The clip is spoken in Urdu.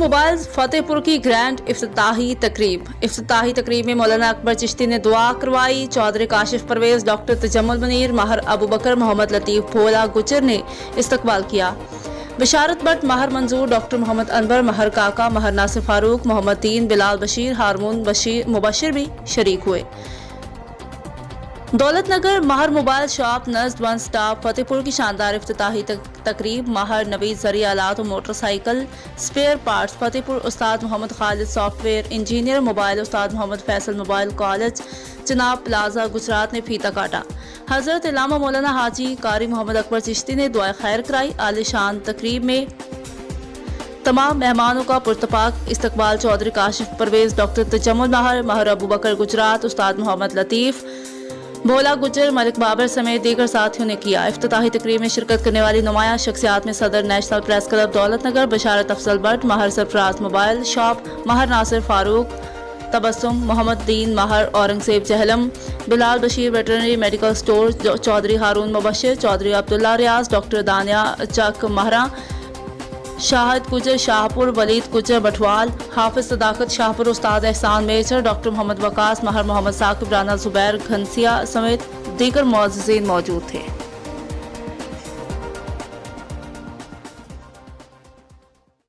موبائل فتح پور کی گرینڈ افتتاحی تقریب میں مولانا اکبر چشتی نے دعا کروائی. چودھری کاشف پرویز، ڈاکٹر تجمل منیر، ماہر ابو بکر، محمد لطیف بھولا گجر نے استقبال کیا. بشارت بٹ، ماہر منظور، ڈاکٹر محمد انور، ماہر کاکا، ماہر ناصر فاروق، محمد دین، بلال بشیر، ہارمون مبشر بھی شریک ہوئے. دولت نگر ماہر موبائل شاپ نزد ون سٹاپ فتح پور کی شاندار افتتاحی تقریب. ماہر نوید زرعی آلات و motorcycle spare parts Fatehpur, استاد Muhammad Khalid software engineer mobile, استاد Muhammad Faisal mobile college Chenab plaza Gujrat نے پھیتا کاٹا. حضرت علامہ مولانا حاجی قاری محمد اکبر چشتی نے دعائے خیر کرائی. عالی شان تقریب میں تمام مہمانوں کا پرتپاک استقبال چودھری کاشف پرویز، ڈاکٹر تجمل ماہر ابو بکر گجرات، استاد محمد لطیف بھولا گجر، ملک بابر سمیت دیگر ساتھیوں نے کیا. افتتاحی تقریب میں شرکت کرنے والی نمایاں شخصیات میں صدر نیشنل پریس کلب دولت نگر بشارت افضل بٹ، ماہر سرفراز موبائل شاپ ماہر ناصر فاروق تبسم، Muhammad Din Mahir Aurangzeb Jhelum, Bilal Bashir veterinary medical store, Chaudhry Haroon Mubashir, Chaudhry Abdullah Riaz, doctor Dania Chak Mehran, شاہد گجر شاہپور، ولید گجر بٹوال، حافظ صداقت شاہپور، استاد احسان میچر، ڈاکٹر محمد وقاص، ماہر محمد ثاقب، رانا زبیر گھنسیا سمیت دیگر معززین موجود تھے.